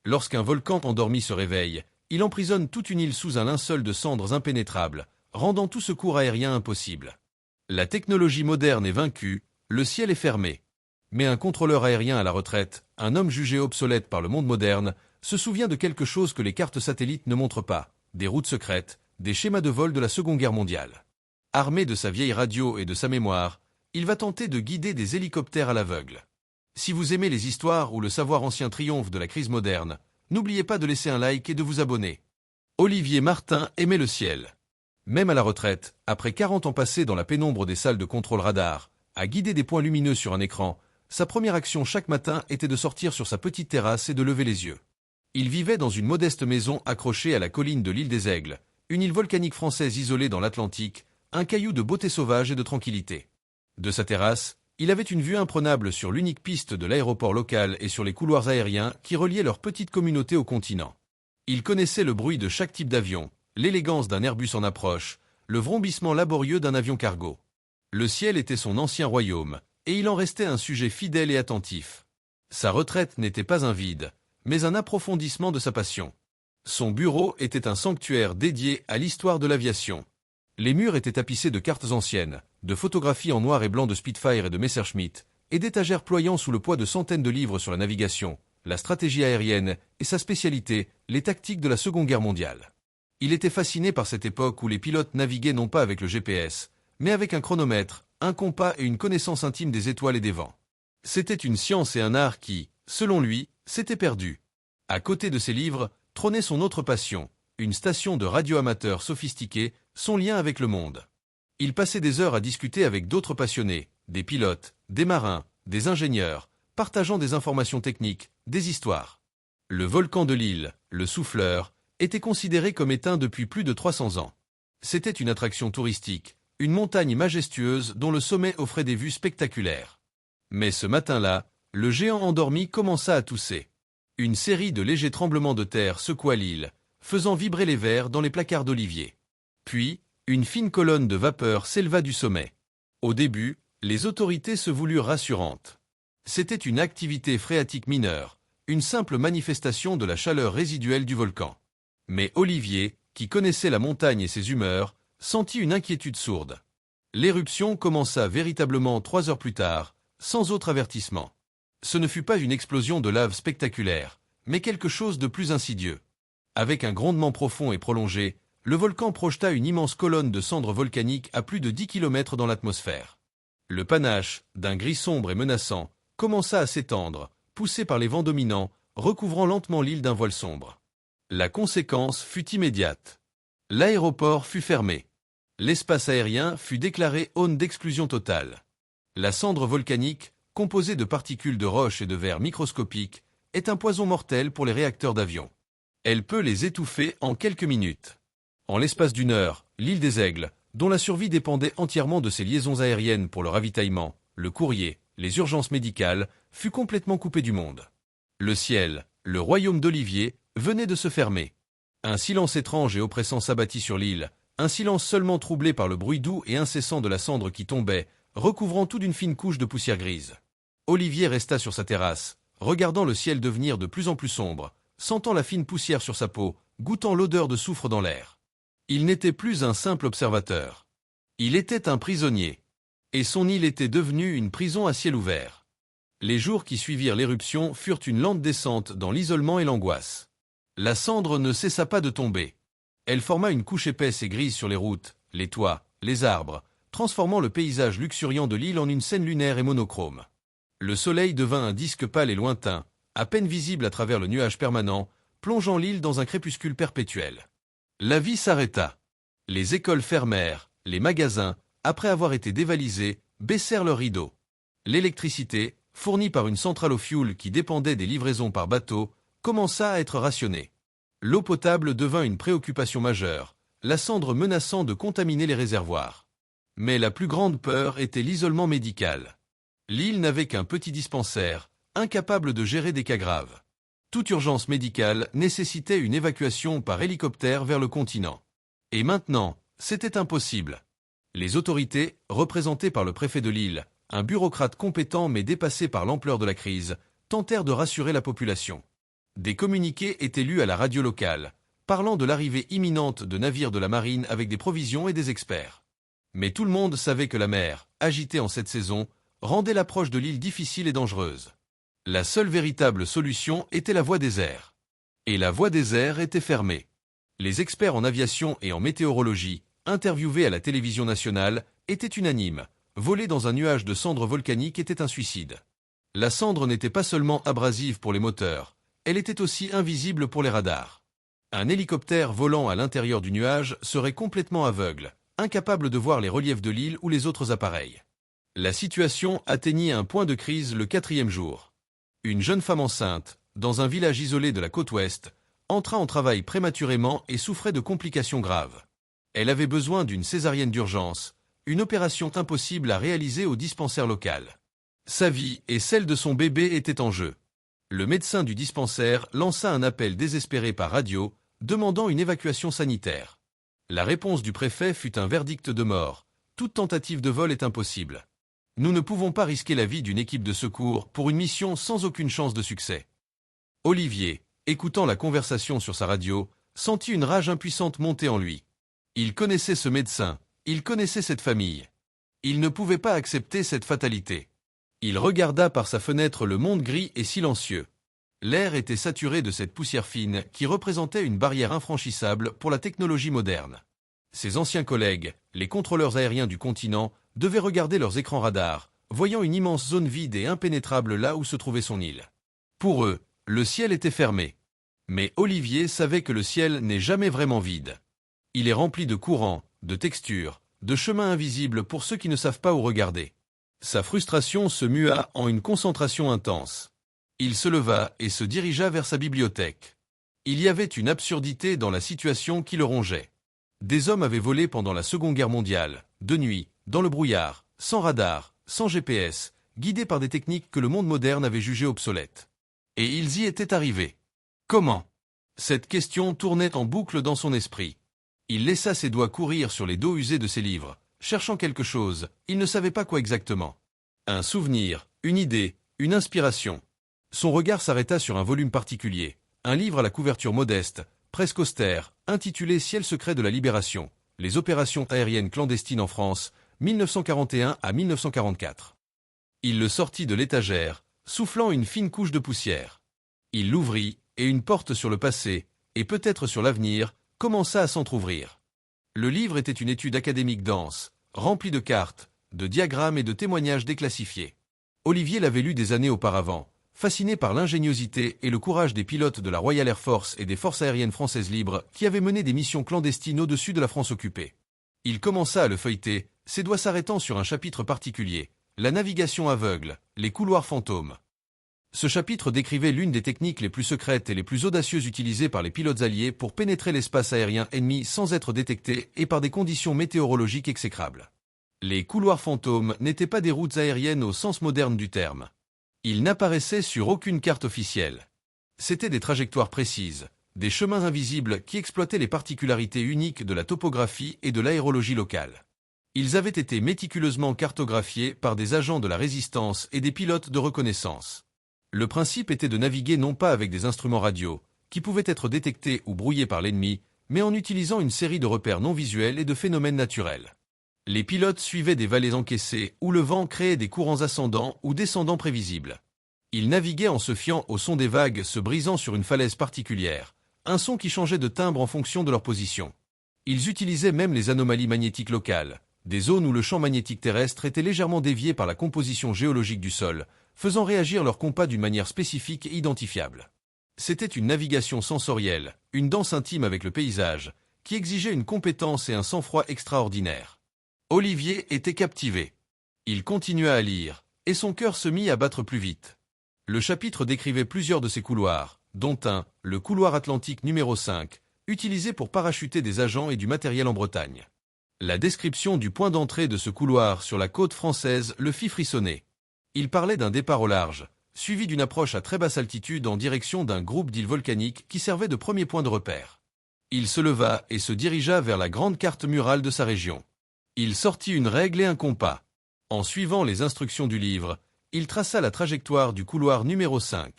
Lorsqu'un volcan endormi se réveille, il emprisonne toute une île sous un linceul de cendres impénétrables, rendant tout secours aérien impossible. La technologie moderne est vaincue, le ciel est fermé. Mais un contrôleur aérien à la retraite, un homme jugé obsolète par le monde moderne, se souvient de quelque chose que les cartes satellites ne montrent pas, des routes secrètes, des schémas de vol de la Seconde Guerre mondiale. Armé de sa vieille radio et de sa mémoire, il va tenter de guider des hélicoptères à l'aveugle. Si vous aimez les histoires où le savoir ancien triomphe de la crise moderne, n'oubliez pas de laisser un like et de vous abonner. Olivier Martin aimait le ciel. Même à la retraite, après 40 ans passés dans la pénombre des salles de contrôle radar, à guider des points lumineux sur un écran, sa première action chaque matin était de sortir sur sa petite terrasse et de lever les yeux. Il vivait dans une modeste maison accrochée à la colline de l'île des Aigles, une île volcanique française isolée dans l'Atlantique, un caillou de beauté sauvage et de tranquillité. De sa terrasse, il avait une vue imprenable sur l'unique piste de l'aéroport local et sur les couloirs aériens qui reliaient leur petite communauté au continent. Il connaissait le bruit de chaque type d'avion, l'élégance d'un Airbus en approche, le vrombissement laborieux d'un avion cargo. Le ciel était son ancien royaume, et il en restait un sujet fidèle et attentif. Sa retraite n'était pas un vide, mais un approfondissement de sa passion. Son bureau était un sanctuaire dédié à l'histoire de l'aviation. Les murs étaient tapissés de cartes anciennes, de photographies en noir et blanc de Spitfire et de Messerschmitt, et d'étagères ployant sous le poids de centaines de livres sur la navigation, la stratégie aérienne et sa spécialité, les tactiques de la Seconde Guerre mondiale. Il était fasciné par cette époque où les pilotes naviguaient non pas avec le GPS, mais avec un chronomètre, un compas et une connaissance intime des étoiles et des vents. C'était une science et un art qui, selon lui, s'étaient perdus. À côté de ses livres, trônait son autre passion, une station de radio amateur sophistiquée, son lien avec le monde. Il passait des heures à discuter avec d'autres passionnés, des pilotes, des marins, des ingénieurs, partageant des informations techniques, des histoires. Le volcan de l'île, le Souffleur, était considéré comme éteint depuis plus de 300 ans. C'était une attraction touristique, une montagne majestueuse dont le sommet offrait des vues spectaculaires. Mais ce matin-là, le géant endormi commença à tousser. Une série de légers tremblements de terre secoua l'île, faisant vibrer les verres dans les placards d'olivier. Puis, une fine colonne de vapeur s'éleva du sommet. Au début, les autorités se voulurent rassurantes. C'était une activité phréatique mineure, une simple manifestation de la chaleur résiduelle du volcan. Mais Olivier, qui connaissait la montagne et ses humeurs, sentit une inquiétude sourde. L'éruption commença véritablement 3 heures plus tard, sans autre avertissement. Ce ne fut pas une explosion de lave spectaculaire, mais quelque chose de plus insidieux. Avec un grondement profond et prolongé, le volcan projeta une immense colonne de cendres volcaniques à plus de 10 km dans l'atmosphère. Le panache, d'un gris sombre et menaçant, commença à s'étendre, poussé par les vents dominants, recouvrant lentement l'île d'un voile sombre. La conséquence fut immédiate. L'aéroport fut fermé. L'espace aérien fut déclaré zone d'exclusion totale. La cendre volcanique, composée de particules de roche et de verre microscopiques, est un poison mortel pour les réacteurs d'avion. Elle peut les étouffer en quelques minutes. En l'espace d'une heure, l'île des Aigles, dont la survie dépendait entièrement de ses liaisons aériennes pour le ravitaillement, le courrier, les urgences médicales, fut complètement coupée du monde. Le ciel, le royaume d'Olivier, venait de se fermer. Un silence étrange et oppressant s'abattit sur l'île, un silence seulement troublé par le bruit doux et incessant de la cendre qui tombait, recouvrant tout d'une fine couche de poussière grise. Olivier resta sur sa terrasse, regardant le ciel devenir de plus en plus sombre, sentant la fine poussière sur sa peau, goûtant l'odeur de soufre dans l'air. Il n'était plus un simple observateur. Il était un prisonnier. Et son île était devenue une prison à ciel ouvert. Les jours qui suivirent l'éruption furent une lente descente dans l'isolement et l'angoisse. La cendre ne cessa pas de tomber. Elle forma une couche épaisse et grise sur les routes, les toits, les arbres, transformant le paysage luxuriant de l'île en une scène lunaire et monochrome. Le soleil devint un disque pâle et lointain, à peine visible à travers le nuage permanent, plongeant l'île dans un crépuscule perpétuel. La vie s'arrêta. Les écoles fermèrent, les magasins, après avoir été dévalisés, baissèrent leurs rideaux. L'électricité, fournie par une centrale au fioul qui dépendait des livraisons par bateau, commença à être rationnée. L'eau potable devint une préoccupation majeure, la cendre menaçant de contaminer les réservoirs. Mais la plus grande peur était l'isolement médical. L'île n'avait qu'un petit dispensaire, incapable de gérer des cas graves. Toute urgence médicale nécessitait une évacuation par hélicoptère vers le continent. Et maintenant, c'était impossible. Les autorités, représentées par le préfet de l'île, un bureaucrate compétent mais dépassé par l'ampleur de la crise, tentèrent de rassurer la population. Des communiqués étaient lus à la radio locale, parlant de l'arrivée imminente de navires de la marine avec des provisions et des experts. Mais tout le monde savait que la mer, agitée en cette saison, rendait l'approche de l'île difficile et dangereuse. La seule véritable solution était la voie des airs. Et la voie des airs était fermée. Les experts en aviation et en météorologie, interviewés à la télévision nationale, étaient unanimes. Voler dans un nuage de cendres volcaniques était un suicide. La cendre n'était pas seulement abrasive pour les moteurs, elle était aussi invisible pour les radars. Un hélicoptère volant à l'intérieur du nuage serait complètement aveugle, incapable de voir les reliefs de l'île ou les autres appareils. La situation atteignit un point de crise le 4e jour. Une jeune femme enceinte, dans un village isolé de la côte ouest, entra en travail prématurément et souffrait de complications graves. Elle avait besoin d'une césarienne d'urgence, une opération impossible à réaliser au dispensaire local. Sa vie et celle de son bébé étaient en jeu. Le médecin du dispensaire lança un appel désespéré par radio, demandant une évacuation sanitaire. La réponse du préfet fut un verdict de mort. Toute tentative de vol est impossible. Nous ne pouvons pas risquer la vie d'une équipe de secours pour une mission sans aucune chance de succès. Olivier, écoutant la conversation sur sa radio, sentit une rage impuissante monter en lui. Il connaissait ce médecin, il connaissait cette famille. Il ne pouvait pas accepter cette fatalité. Il regarda par sa fenêtre le monde gris et silencieux. L'air était saturé de cette poussière fine qui représentait une barrière infranchissable pour la technologie moderne. Ses anciens collègues, les contrôleurs aériens du continent, devaient regarder leurs écrans radars, voyant une immense zone vide et impénétrable là où se trouvait son île. Pour eux, le ciel était fermé. Mais Olivier savait que le ciel n'est jamais vraiment vide. Il est rempli de courants, de textures, de chemins invisibles pour ceux qui ne savent pas où regarder. Sa frustration se mua en une concentration intense. Il se leva et se dirigea vers sa bibliothèque. Il y avait une absurdité dans la situation qui le rongeait. Des hommes avaient volé pendant la Seconde Guerre mondiale, de nuit, dans le brouillard, sans radar, sans GPS, guidés par des techniques que le monde moderne avait jugées obsolètes. Et ils y étaient arrivés. Comment? Cette question tournait en boucle dans son esprit. Il laissa ses doigts courir sur les dos usés de ses livres, cherchant quelque chose, il ne savait pas quoi exactement. Un souvenir, une idée, une inspiration. Son regard s'arrêta sur un volume particulier, un livre à la couverture modeste, presque austère, intitulé Ciel secret de la Libération, les opérations aériennes clandestines en France, 1941 à 1944. Il le sortit de l'étagère, soufflant une fine couche de poussière. Il l'ouvrit, et une porte sur le passé, et peut-être sur l'avenir, commença à s'entr'ouvrir. Le livre était une étude académique dense, remplie de cartes, de diagrammes et de témoignages déclassifiés. Olivier l'avait lu des années auparavant, fasciné par l'ingéniosité et le courage des pilotes de la Royal Air Force et des forces aériennes françaises libres qui avaient mené des missions clandestines au-dessus de la France occupée. Il commença à le feuilleter, ses doigts s'arrêtant sur un chapitre particulier, la navigation aveugle, les couloirs fantômes. Ce chapitre décrivait l'une des techniques les plus secrètes et les plus audacieuses utilisées par les pilotes alliés pour pénétrer l'espace aérien ennemi sans être détectés et par des conditions météorologiques exécrables. Les couloirs fantômes n'étaient pas des routes aériennes au sens moderne du terme. Ils n'apparaissaient sur aucune carte officielle. C'étaient des trajectoires précises, des chemins invisibles qui exploitaient les particularités uniques de la topographie et de l'aérologie locale. Ils avaient été méticuleusement cartographiés par des agents de la résistance et des pilotes de reconnaissance. Le principe était de naviguer non pas avec des instruments radio, qui pouvaient être détectés ou brouillés par l'ennemi, mais en utilisant une série de repères non visuels et de phénomènes naturels. Les pilotes suivaient des vallées encaissées où le vent créait des courants ascendants ou descendants prévisibles. Ils naviguaient en se fiant au son des vagues se brisant sur une falaise particulière, un son qui changeait de timbre en fonction de leur position. Ils utilisaient même les anomalies magnétiques locales, des zones où le champ magnétique terrestre était légèrement dévié par la composition géologique du sol, faisant réagir leur compas d'une manière spécifique et identifiable. C'était une navigation sensorielle, une danse intime avec le paysage, qui exigeait une compétence et un sang-froid extraordinaires. Olivier était captivé. Il continua à lire, et son cœur se mit à battre plus vite. Le chapitre décrivait plusieurs de ces couloirs, dont un, le couloir atlantique numéro 5, utilisé pour parachuter des agents et du matériel en Bretagne. La description du point d'entrée de ce couloir sur la côte française le fit frissonner. Il parlait d'un départ au large, suivi d'une approche à très basse altitude en direction d'un groupe d'îles volcaniques qui servait de premier point de repère. Il se leva et se dirigea vers la grande carte murale de sa région. Il sortit une règle et un compas. En suivant les instructions du livre, il traça la trajectoire du couloir numéro 5.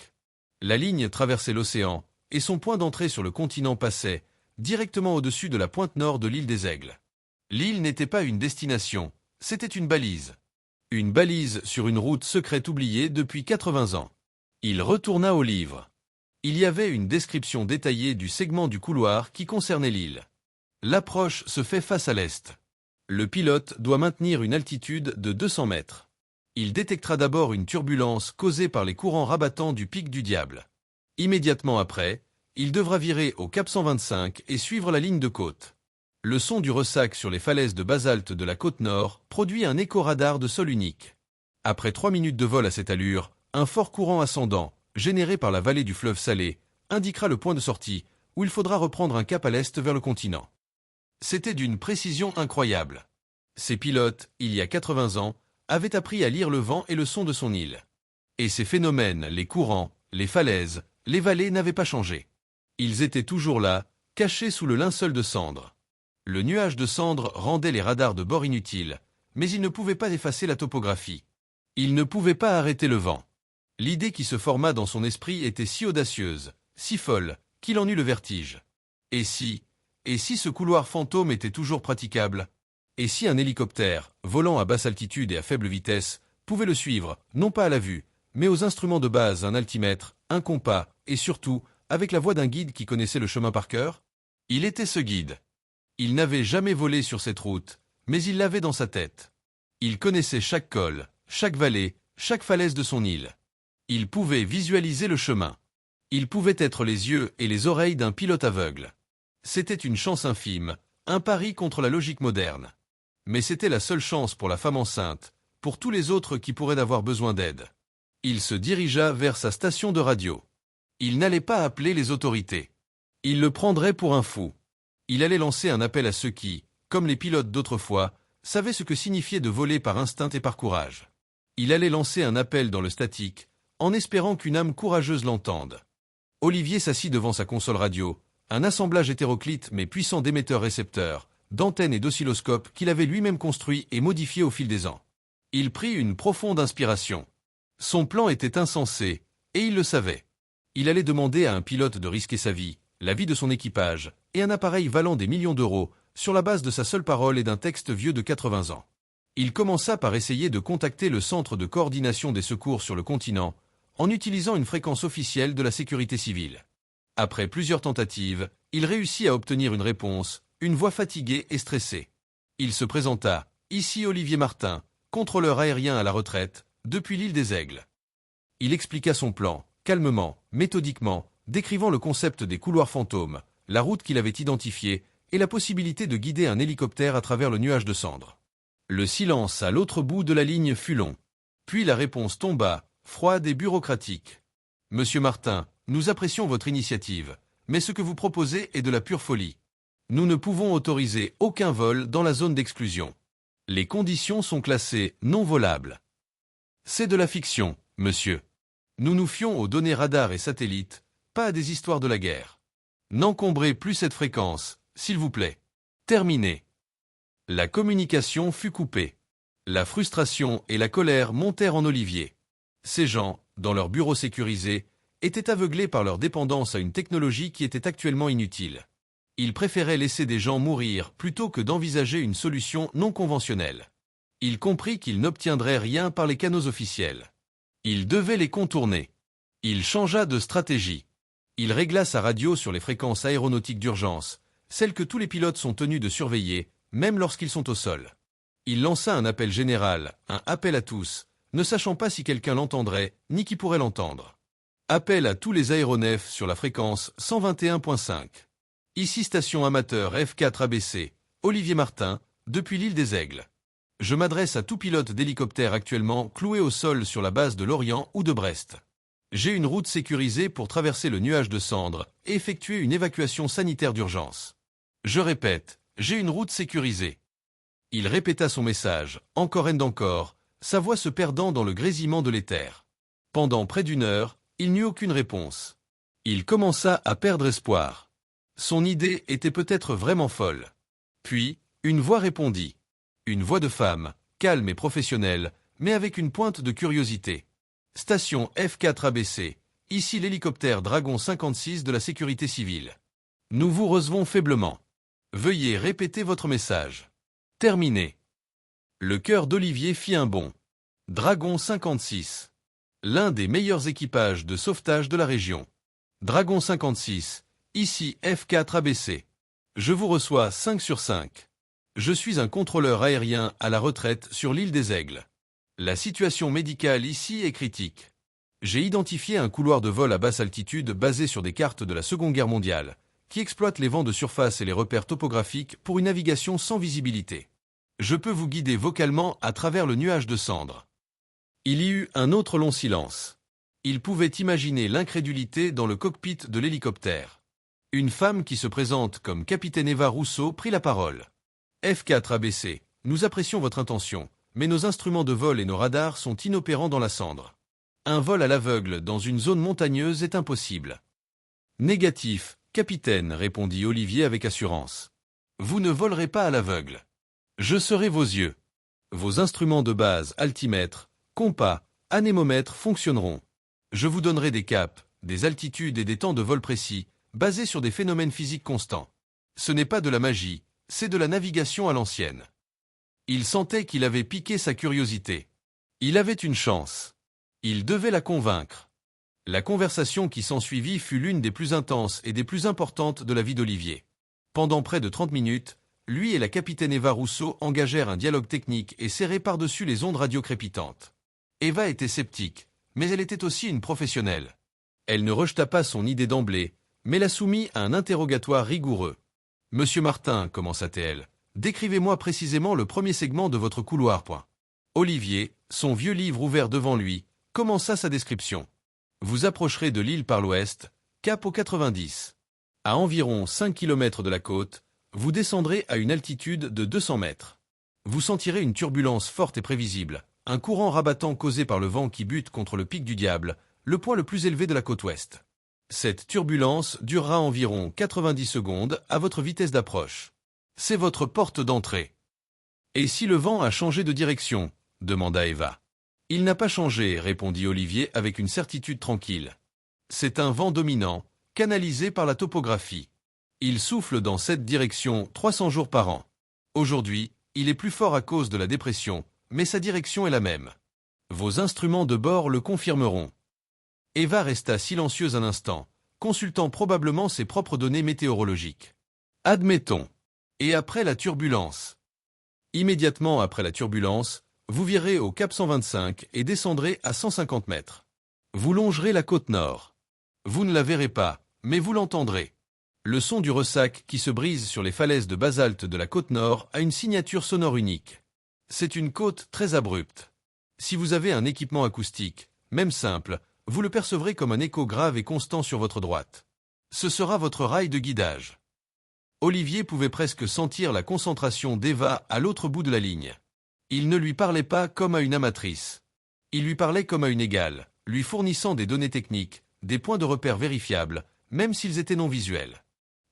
La ligne traversait l'océan, et son point d'entrée sur le continent passait, directement au-dessus de la pointe nord de l'île des Aigles. L'île n'était pas une destination, c'était une balise. Une balise sur une route secrète oubliée depuis 80 ans. Il retourna au livre. Il y avait une description détaillée du segment du couloir qui concernait l'île. L'approche se fait face à l'est. Le pilote doit maintenir une altitude de 200 mètres. Il détectera d'abord une turbulence causée par les courants rabattants du pic du Diable. Immédiatement après, il devra virer au cap 125 et suivre la ligne de côte. Le son du ressac sur les falaises de basalte de la côte nord produit un écho-radar de sol unique. Après 3 minutes de vol à cette allure, un fort courant ascendant, généré par la vallée du fleuve Salé, indiquera le point de sortie, où il faudra reprendre un cap à l'est vers le continent. C'était d'une précision incroyable. Ces pilotes, il y a 80 ans, avaient appris à lire le vent et le son de son île. Et ces phénomènes, les courants, les falaises, les vallées n'avaient pas changé. Ils étaient toujours là, cachés sous le linceul de cendres. Le nuage de cendres rendait les radars de bord inutiles, mais il ne pouvait pas effacer la topographie. Il ne pouvait pas arrêter le vent. L'idée qui se forma dans son esprit était si audacieuse, si folle, qu'il en eut le vertige. Et si ce couloir fantôme était toujours praticable? Et si un hélicoptère, volant à basse altitude et à faible vitesse, pouvait le suivre, non pas à la vue, mais aux instruments de base, un altimètre, un compas, et surtout, avec la voix d'un guide qui connaissait le chemin par cœur? Il était ce guide. Il n'avait jamais volé sur cette route, mais il l'avait dans sa tête. Il connaissait chaque col, chaque vallée, chaque falaise de son île. Il pouvait visualiser le chemin. Il pouvait être les yeux et les oreilles d'un pilote aveugle. C'était une chance infime, un pari contre la logique moderne. Mais c'était la seule chance pour la femme enceinte, pour tous les autres qui pourraient avoir besoin d'aide. Il se dirigea vers sa station de radio. Il n'allait pas appeler les autorités. Il le prendrait pour un fou. Il allait lancer un appel à ceux qui, comme les pilotes d'autrefois, savaient ce que signifiait de voler par instinct et par courage. Il allait lancer un appel dans le statique, en espérant qu'une âme courageuse l'entende. Olivier s'assit devant sa console radio, un assemblage hétéroclite mais puissant d'émetteurs-récepteurs, d'antennes et d'oscilloscopes qu'il avait lui-même construit et modifié au fil des ans. Il prit une profonde inspiration. Son plan était insensé, et il le savait. Il allait demander à un pilote de risquer sa vie, la vie de son équipage, et un appareil valant des millions d'euros, sur la base de sa seule parole et d'un texte vieux de 80 ans. Il commença par essayer de contacter le centre de coordination des secours sur le continent, en utilisant une fréquence officielle de la sécurité civile. Après plusieurs tentatives, il réussit à obtenir une réponse, une voix fatiguée et stressée. Il se présenta, ici Olivier Martin, contrôleur aérien à la retraite, depuis l'île des Aigles. Il expliqua son plan, calmement, méthodiquement, décrivant le concept des couloirs fantômes, la route qu'il avait identifiée et la possibilité de guider un hélicoptère à travers le nuage de cendres. Le silence à l'autre bout de la ligne fut long. Puis la réponse tomba, froide et bureaucratique. « Monsieur Martin, nous apprécions votre initiative, mais ce que vous proposez est de la pure folie. Nous ne pouvons autoriser aucun vol dans la zone d'exclusion. Les conditions sont classées non volables. C'est de la fiction, monsieur. Nous nous fions aux données radars et satellites, pas à des histoires de la guerre. N'encombrez plus cette fréquence, s'il vous plaît. Terminé. » La communication fut coupée. La frustration et la colère montèrent en Olivier. Ces gens, dans leur bureau sécurisé, étaient aveuglés par leur dépendance à une technologie qui était actuellement inutile. Ils préféraient laisser des gens mourir plutôt que d'envisager une solution non conventionnelle. Il comprit qu'il n'obtiendrait rien par les canaux officiels. Il devait les contourner. Il changea de stratégie. Il régla sa radio sur les fréquences aéronautiques d'urgence, celles que tous les pilotes sont tenus de surveiller, même lorsqu'ils sont au sol. Il lança un appel général, un appel à tous, ne sachant pas si quelqu'un l'entendrait, ni qui pourrait l'entendre. Appel à tous les aéronefs sur la fréquence 121.5. Ici station amateur F4 ABC, Olivier Martin, depuis l'île des Aigles. Je m'adresse à tout pilote d'hélicoptère actuellement cloué au sol sur la base de Lorient ou de Brest. J'ai une route sécurisée pour traverser le nuage de cendres et effectuer une évacuation sanitaire d'urgence. Je répète, j'ai une route sécurisée. Il répéta son message, encore et encore, sa voix se perdant dans le grésillement de l'éther. Pendant près d'une heure, il n'eut aucune réponse. Il commença à perdre espoir. Son idée était peut-être vraiment folle. Puis, une voix répondit. Une voix de femme, calme et professionnelle, mais avec une pointe de curiosité. Station F4 ABC, Ici l'hélicoptère Dragon 56 de la sécurité civile. Nous vous recevons faiblement. Veuillez répéter votre message. Terminé. Le cœur d'Olivier fit un bond. Dragon 56. L'un des meilleurs équipages de sauvetage de la région. Dragon 56, ici F4 ABC. Je vous reçois 5 sur 5. Je suis un contrôleur aérien à la retraite sur l'île des Aigles. La situation médicale ici est critique. J'ai identifié un couloir de vol à basse altitude basé sur des cartes de la Seconde Guerre mondiale, qui exploite les vents de surface et les repères topographiques pour une navigation sans visibilité. Je peux vous guider vocalement à travers le nuage de cendres. Il y eut un autre long silence. Il pouvait imaginer l'incrédulité dans le cockpit de l'hélicoptère. Une femme qui se présente comme capitaine Eva Rousseau prit la parole. F4 ABC, nous apprécions votre intention, mais nos instruments de vol et nos radars sont inopérants dans la cendre. Un vol à l'aveugle dans une zone montagneuse est impossible. Négatif, capitaine, répondit Olivier avec assurance. Vous ne volerez pas à l'aveugle. Je serai vos yeux. Vos instruments de base, altimètre, compas, anémomètre fonctionneront. Je vous donnerai des caps, des altitudes et des temps de vol précis, basés sur des phénomènes physiques constants. Ce n'est pas de la magie, c'est de la navigation à l'ancienne. Il sentait qu'il avait piqué sa curiosité. Il avait une chance. Il devait la convaincre. La conversation qui s'ensuivit fut l'une des plus intenses et des plus importantes de la vie d'Olivier. Pendant près de 30 minutes, lui et la capitaine Eva Rousseau engagèrent un dialogue technique et serré par-dessus les ondes radio crépitantes. Eva était sceptique, mais elle était aussi une professionnelle. Elle ne rejeta pas son idée d'emblée, mais la soumit à un interrogatoire rigoureux. « Monsieur Martin, commença-t-elle, décrivez-moi précisément le premier segment de votre couloir. » Olivier, son vieux livre ouvert devant lui, commença sa description. Vous approcherez de l'île par l'ouest, cap au 90. À environ 5 km de la côte, vous descendrez à une altitude de 200 mètres. Vous sentirez une turbulence forte et prévisible, un courant rabattant causé par le vent qui bute contre le pic du Diable, le point le plus élevé de la côte ouest. Cette turbulence durera environ 90 secondes à votre vitesse d'approche. C'est votre porte d'entrée. Et si le vent a changé de direction ? Demanda Eva. Il n'a pas changé, répondit Olivier avec une certitude tranquille. C'est un vent dominant, canalisé par la topographie. Il souffle dans cette direction 300 jours par an. Aujourd'hui, il est plus fort à cause de la dépression, mais sa direction est la même. Vos instruments de bord le confirmeront. Eva resta silencieuse un instant, consultant probablement ses propres données météorologiques. Admettons. Et après la turbulence? Immédiatement après la turbulence, vous virez au cap 125 et descendrez à 150 mètres. Vous longerez la côte nord. Vous ne la verrez pas, mais vous l'entendrez. Le son du ressac qui se brise sur les falaises de basalte de la côte nord a une signature sonore unique. C'est une côte très abrupte. Si vous avez un équipement acoustique, même simple, vous le percevrez comme un écho grave et constant sur votre droite. Ce sera votre rail de guidage. Olivier pouvait presque sentir la concentration d'Eva à l'autre bout de la ligne. Il ne lui parlait pas comme à une amatrice. Il lui parlait comme à une égale, lui fournissant des données techniques, des points de repère vérifiables, même s'ils étaient non visuels.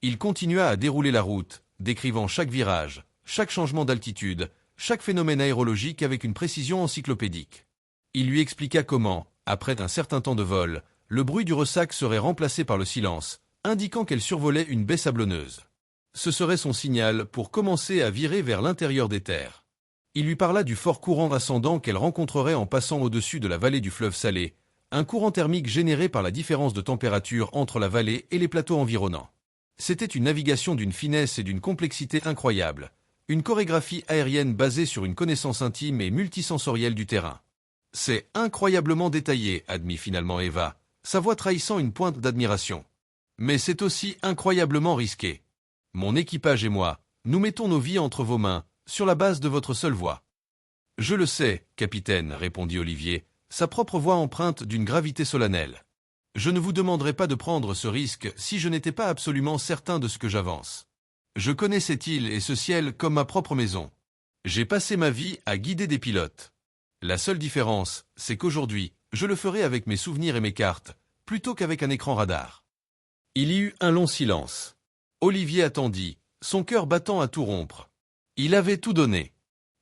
Il continua à dérouler la route, décrivant chaque virage, chaque changement d'altitude, chaque phénomène aérologique avec une précision encyclopédique. Il lui expliqua comment, après un certain temps de vol, le bruit du ressac serait remplacé par le silence, indiquant qu'elle survolait une baie sablonneuse. Ce serait son signal pour commencer à virer vers l'intérieur des terres. Il lui parla du fort courant ascendant qu'elle rencontrerait en passant au-dessus de la vallée du fleuve Salé, un courant thermique généré par la différence de température entre la vallée et les plateaux environnants. C'était une navigation d'une finesse et d'une complexité incroyables, une chorégraphie aérienne basée sur une connaissance intime et multisensorielle du terrain. C'est incroyablement détaillé, admit finalement Eva, sa voix trahissant une pointe d'admiration. Mais c'est aussi incroyablement risqué. Mon équipage et moi, nous mettons nos vies entre vos mains, sur la base de votre seule voix. Je le sais, capitaine, répondit Olivier, sa propre voix empreinte d'une gravité solennelle. Je ne vous demanderai pas de prendre ce risque si je n'étais pas absolument certain de ce que j'avance. Je connais cette île et ce ciel comme ma propre maison. J'ai passé ma vie à guider des pilotes. La seule différence, c'est qu'aujourd'hui, je le ferai avec mes souvenirs et mes cartes, plutôt qu'avec un écran radar. Il y eut un long silence. Olivier attendit, son cœur battant à tout rompre. Il avait tout donné.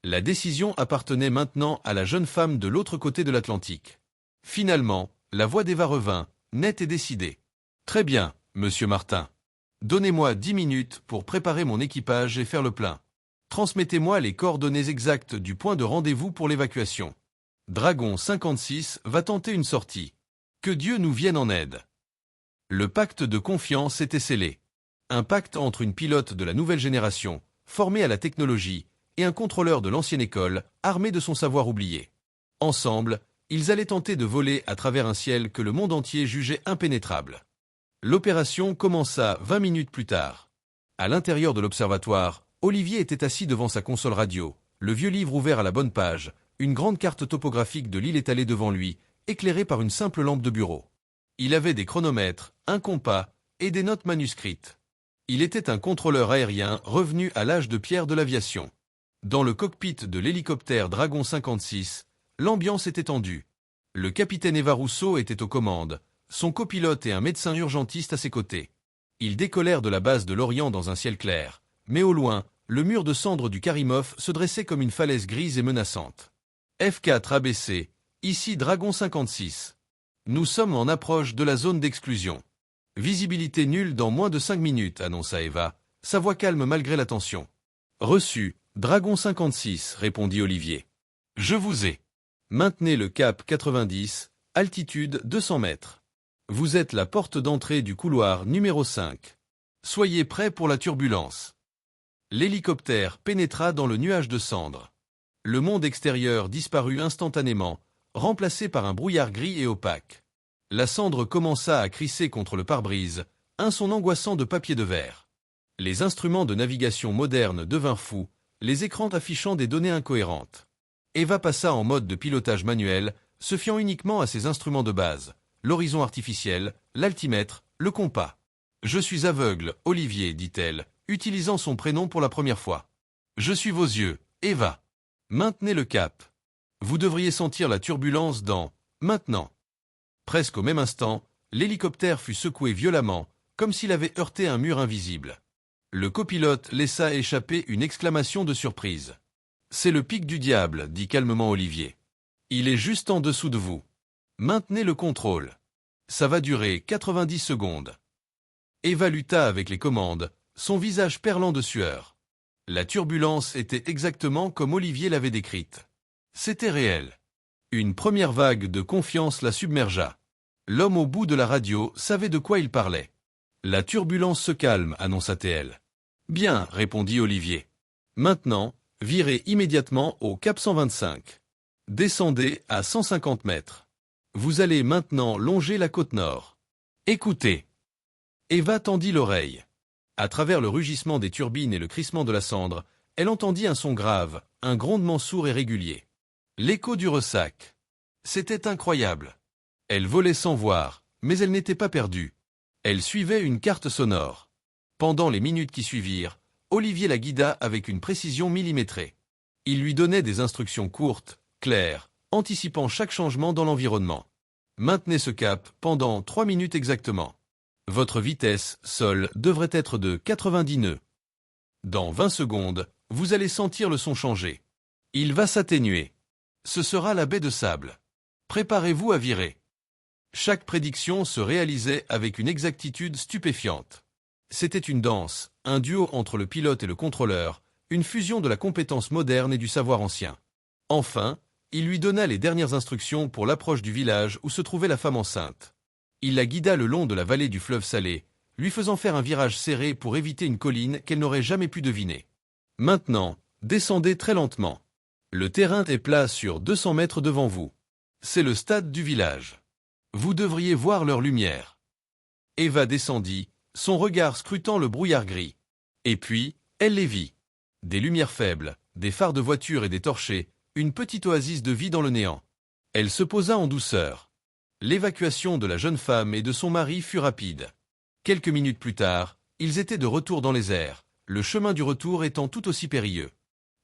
La décision appartenait maintenant à la jeune femme de l'autre côté de l'Atlantique. Finalement, la voix d'Eva revint, net et décidé. Très bien, monsieur Martin. Donnez-moi 10 minutes pour préparer mon équipage et faire le plein. Transmettez-moi les coordonnées exactes du point de rendez-vous pour l'évacuation. Dragon 56 va tenter une sortie. Que Dieu nous vienne en aide. Le pacte de confiance était scellé. Un pacte entre une pilote de la nouvelle génération, formée à la technologie, et un contrôleur de l'ancienne école, armé de son savoir oublié. Ensemble, ils allaient tenter de voler à travers un ciel que le monde entier jugeait impénétrable. L'opération commença 20 minutes plus tard. À l'intérieur de l'observatoire, Olivier était assis devant sa console radio, le vieux livre ouvert à la bonne page, une grande carte topographique de l'île étalée devant lui, éclairée par une simple lampe de bureau. Il avait des chronomètres, un compas et des notes manuscrites. Il était un contrôleur aérien revenu à l'âge de pierre de l'aviation. Dans le cockpit de l'hélicoptère Dragon 56, l'ambiance était tendue. Le capitaine Eva Rousseau était aux commandes, son copilote et un médecin urgentiste à ses côtés. Ils décollèrent de la base de l'Orient dans un ciel clair, mais au loin, le mur de cendres du Karimov se dressait comme une falaise grise et menaçante. F4 ABC, ici Dragon 56. Nous sommes en approche de la zone d'exclusion. Visibilité nulle dans moins de 5 minutes, annonça Eva, sa voix calme malgré la tension. Reçu, Dragon 56, répondit Olivier. Je vous ai. Maintenez le cap 90, altitude 200 mètres. Vous êtes la porte d'entrée du couloir numéro 5. Soyez prêts pour la turbulence. L'hélicoptère pénétra dans le nuage de cendres. Le monde extérieur disparut instantanément, remplacé par un brouillard gris et opaque. La cendre commença à crisser contre le pare-brise, un son angoissant de papier de verre. Les instruments de navigation modernes devinrent fous, les écrans affichant des données incohérentes. Eva passa en mode de pilotage manuel, se fiant uniquement à ses instruments de base, l'horizon artificiel, l'altimètre, le compas. « Je suis aveugle, Olivier, dit-elle, utilisant son prénom pour la première fois. Je suis vos yeux, Eva. Maintenez le cap. Vous devriez sentir la turbulence dans « maintenant ». Presque au même instant, l'hélicoptère fut secoué violemment, comme s'il avait heurté un mur invisible. Le copilote laissa échapper une exclamation de surprise. « C'est le pic du diable, dit calmement Olivier. Il est juste en dessous de vous. Maintenez le contrôle. Ça va durer 90 secondes. » Eva lutta avec les commandes, son visage perlant de sueur. La turbulence était exactement comme Olivier l'avait décrite. C'était réel. Une première vague de confiance la submergea. L'homme au bout de la radio savait de quoi il parlait. « La turbulence se calme, annonça-t-elle. « Bien, répondit Olivier. Maintenant, virez immédiatement au cap 125. Descendez à 150 mètres. Vous allez maintenant longer la côte nord. Écoutez. » Eva tendit l'oreille. À travers le rugissement des turbines et le crissement de la cendre, elle entendit un son grave, un grondement sourd et régulier. L'écho du ressac. C'était incroyable. Elle volait sans voir, mais elle n'était pas perdue. Elle suivait une carte sonore. Pendant les minutes qui suivirent, Olivier la guida avec une précision millimétrée. Il lui donnait des instructions courtes, claires, anticipant chaque changement dans l'environnement. Maintenez ce cap pendant 3 minutes exactement. Votre vitesse, sol, devrait être de 90 nœuds. Dans 20 secondes, vous allez sentir le son changer. Il va s'atténuer. Ce sera la baie de sable. Préparez-vous à virer. Chaque prédiction se réalisait avec une exactitude stupéfiante. C'était une danse, un duo entre le pilote et le contrôleur, une fusion de la compétence moderne et du savoir ancien. Enfin, il lui donna les dernières instructions pour l'approche du village où se trouvait la femme enceinte. Il la guida le long de la vallée du fleuve Salé, lui faisant faire un virage serré pour éviter une colline qu'elle n'aurait jamais pu deviner. Maintenant, descendez très lentement. Le terrain est plat sur 200 mètres devant vous. C'est le stade du village. Vous devriez voir leur lumière. Eva descendit, son regard scrutant le brouillard gris. Et puis, elle les vit. Des lumières faibles, des phares de voiture et des torchers, une petite oasis de vie dans le néant. Elle se posa en douceur. L'évacuation de la jeune femme et de son mari fut rapide. Quelques minutes plus tard, ils étaient de retour dans les airs, le chemin du retour étant tout aussi périlleux.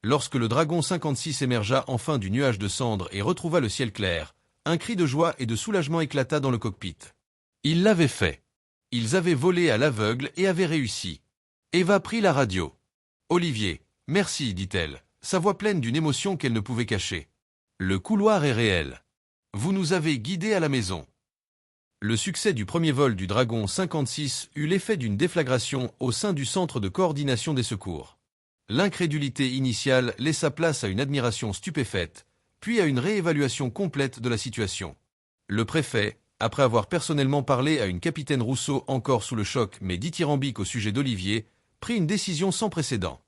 Lorsque le Dragon 56 émergea enfin du nuage de cendres et retrouva le ciel clair, un cri de joie et de soulagement éclata dans le cockpit. Ils l'avaient fait. Ils avaient volé à l'aveugle et avaient réussi. Eva prit la radio. « Olivier, merci, dit-elle, sa voix pleine d'une émotion qu'elle ne pouvait cacher. Le couloir est réel. Vous nous avez guidés à la maison. Le succès du premier vol du Dragon 56 eut l'effet d'une déflagration au sein du centre de coordination des secours. L'incrédulité initiale laissa place à une admiration stupéfaite, puis à une réévaluation complète de la situation. Le préfet, après avoir personnellement parlé à une capitaine Rousseau encore sous le choc mais dithyrambique au sujet d'Olivier, prit une décision sans précédent.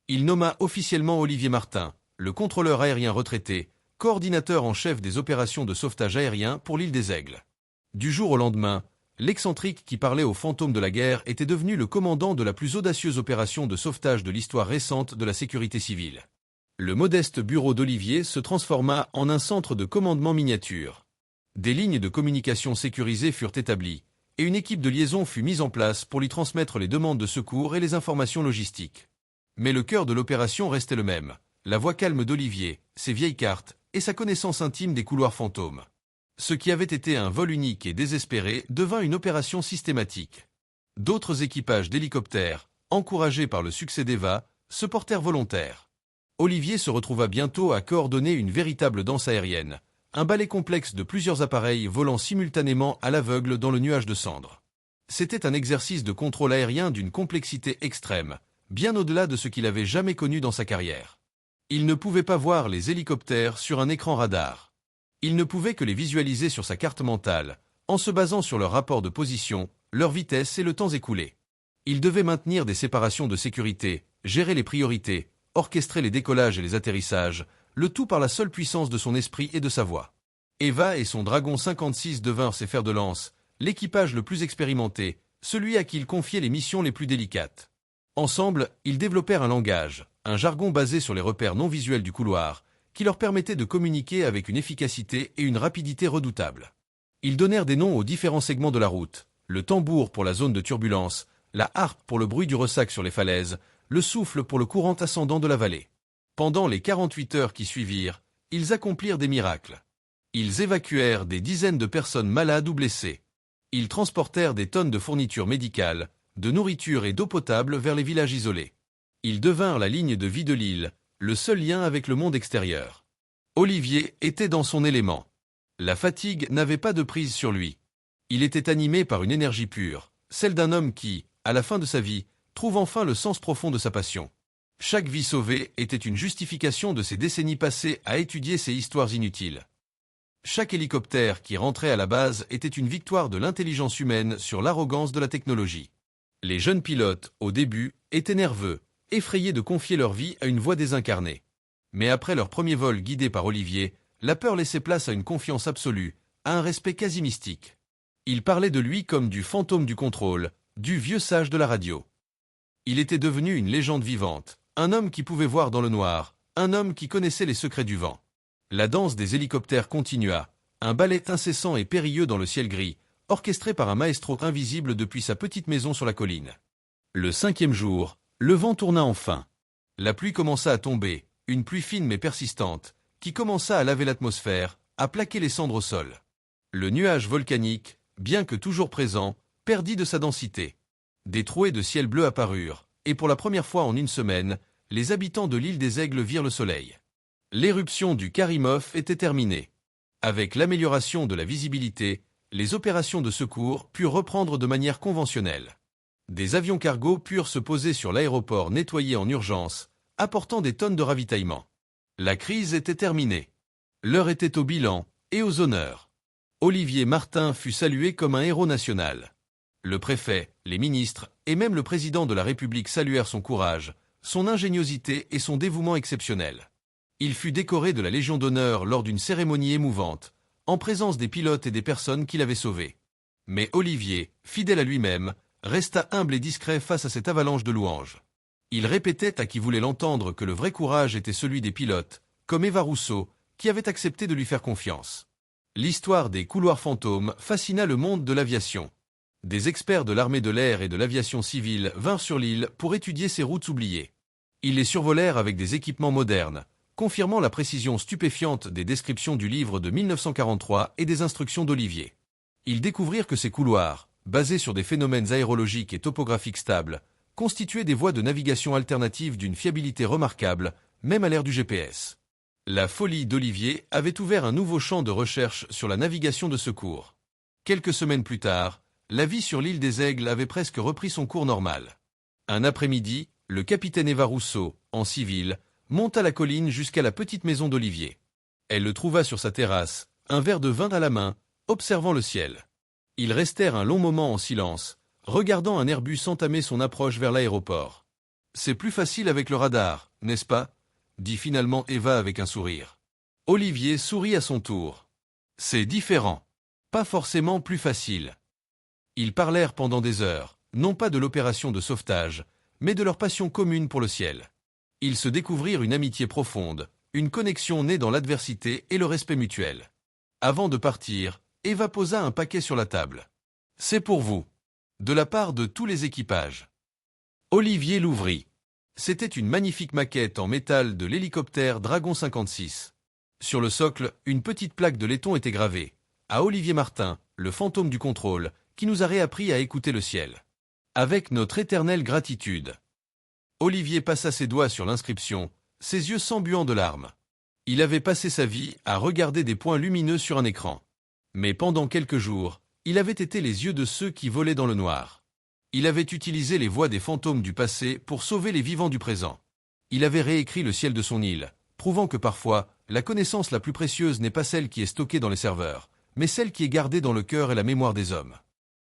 Il nomma officiellement Olivier Martin, le contrôleur aérien retraité, coordinateur en chef des opérations de sauvetage aérien pour l'île des Aigles. Du jour au lendemain, l'excentrique qui parlait aux fantômes de la guerre était devenu le commandant de la plus audacieuse opération de sauvetage de l'histoire récente de la sécurité civile. Le modeste bureau d'Olivier se transforma en un centre de commandement miniature. Des lignes de communication sécurisées furent établies, et une équipe de liaison fut mise en place pour lui transmettre les demandes de secours et les informations logistiques. Mais le cœur de l'opération restait le même, la voix calme d'Olivier, ses vieilles cartes, et sa connaissance intime des couloirs fantômes. Ce qui avait été un vol unique et désespéré devint une opération systématique. D'autres équipages d'hélicoptères, encouragés par le succès d'Eva, se portèrent volontaires. Olivier se retrouva bientôt à coordonner une véritable danse aérienne, un ballet complexe de plusieurs appareils volant simultanément à l'aveugle dans le nuage de cendres. C'était un exercice de contrôle aérien d'une complexité extrême, bien au-delà de ce qu'il avait jamais connu dans sa carrière. Il ne pouvait pas voir les hélicoptères sur un écran radar. Il ne pouvait que les visualiser sur sa carte mentale, en se basant sur leur rapport de position, leur vitesse et le temps écoulé. Il devait maintenir des séparations de sécurité, gérer les priorités, orchestrer les décollages et les atterrissages, le tout par la seule puissance de son esprit et de sa voix. Eva et son Dragon 56 devinrent ses fers de lance, l'équipage le plus expérimenté, celui à qui il confiait les missions les plus délicates. Ensemble, ils développèrent un langage, un jargon basé sur les repères non visuels du couloir, qui leur permettait de communiquer avec une efficacité et une rapidité redoutables. Ils donnèrent des noms aux différents segments de la route, le tambour pour la zone de turbulence, la harpe pour le bruit du ressac sur les falaises, le souffle pour le courant ascendant de la vallée. Pendant les 48 heures qui suivirent, ils accomplirent des miracles. Ils évacuèrent des dizaines de personnes malades ou blessées. Ils transportèrent des tonnes de fournitures médicales, de nourriture et d'eau potable vers les villages isolés. Ils devinrent la ligne de vie de l'île, le seul lien avec le monde extérieur. Olivier était dans son élément. La fatigue n'avait pas de prise sur lui. Il était animé par une énergie pure, celle d'un homme qui, à la fin de sa vie, trouve enfin le sens profond de sa passion. Chaque vie sauvée était une justification de ces décennies passées à étudier ces histoires inutiles. Chaque hélicoptère qui rentrait à la base était une victoire de l'intelligence humaine sur l'arrogance de la technologie. Les jeunes pilotes, au début, étaient nerveux, effrayés de confier leur vie à une voix désincarnée. Mais après leur premier vol guidé par Olivier, la peur laissait place à une confiance absolue, à un respect quasi mystique. Ils parlaient de lui comme du fantôme du contrôle, du vieux sage de la radio. Il était devenu une légende vivante, un homme qui pouvait voir dans le noir, un homme qui connaissait les secrets du vent. La danse des hélicoptères continua, un ballet incessant et périlleux dans le ciel gris, orchestré par un maestro invisible depuis sa petite maison sur la colline. Le 5e jour, le vent tourna enfin. La pluie commença à tomber, une pluie fine mais persistante, qui commença à laver l'atmosphère, à plaquer les cendres au sol. Le nuage volcanique, bien que toujours présent, perdit de sa densité. Des trouées de ciel bleu apparurent, et pour la première fois en une semaine, les habitants de l'île des Aigles virent le soleil. L'éruption du Karimov était terminée. Avec l'amélioration de la visibilité, les opérations de secours purent reprendre de manière conventionnelle. Des avions cargo purent se poser sur l'aéroport nettoyé en urgence, apportant des tonnes de ravitaillement. La crise était terminée. L'heure était au bilan et aux honneurs. Olivier Martin fut salué comme un héros national. Le préfet, les ministres et même le président de la République saluèrent son courage, son ingéniosité et son dévouement exceptionnel. Il fut décoré de la Légion d'honneur lors d'une cérémonie émouvante, en présence des pilotes et des personnes qui l'avaient sauvé. Mais Olivier, fidèle à lui-même, resta humble et discret face à cette avalanche de louanges. Il répétait à qui voulait l'entendre que le vrai courage était celui des pilotes, comme Eva Rousseau, qui avait accepté de lui faire confiance. L'histoire des couloirs fantômes fascina le monde de l'aviation. Des experts de l'armée de l'air et de l'aviation civile vinrent sur l'île pour étudier ces routes oubliées. Ils les survolèrent avec des équipements modernes, confirmant la précision stupéfiante des descriptions du livre de 1943 et des instructions d'Olivier. Ils découvrirent que ces couloirs, basés sur des phénomènes aérologiques et topographiques stables, constituaient des voies de navigation alternatives d'une fiabilité remarquable, même à l'ère du GPS. La folie d'Olivier avait ouvert un nouveau champ de recherche sur la navigation de secours. Quelques semaines plus tard, la vie sur l'île des Aigles avait presque repris son cours normal. Un après-midi, le capitaine Eva Rousseau, en civil, monta la colline jusqu'à la petite maison d'Olivier. Elle le trouva sur sa terrasse, un verre de vin à la main, observant le ciel. Ils restèrent un long moment en silence, regardant un Airbus entamer son approche vers l'aéroport. « C'est plus facile avec le radar, n'est-ce pas ?» dit finalement Eva avec un sourire. Olivier sourit à son tour. « C'est différent. Pas forcément plus facile. » Ils parlèrent pendant des heures, non pas de l'opération de sauvetage, mais de leur passion commune pour le ciel. Ils se découvrirent une amitié profonde, une connexion née dans l'adversité et le respect mutuel. Avant de partir, Eva posa un paquet sur la table. « C'est pour vous. De la part de tous les équipages. » Olivier l'ouvrit. C'était une magnifique maquette en métal de l'hélicoptère Dragon 56. Sur le socle, une petite plaque de laiton était gravée. À Olivier Martin, le fantôme du contrôle, qui nous a réappris à écouter le ciel. Avec notre éternelle gratitude. Olivier passa ses doigts sur l'inscription, ses yeux s'embuant de larmes. Il avait passé sa vie à regarder des points lumineux sur un écran. Mais pendant quelques jours, il avait été les yeux de ceux qui volaient dans le noir. Il avait utilisé les voix des fantômes du passé pour sauver les vivants du présent. Il avait réécrit le ciel de son île, prouvant que parfois, la connaissance la plus précieuse n'est pas celle qui est stockée dans les serveurs, mais celle qui est gardée dans le cœur et la mémoire des hommes.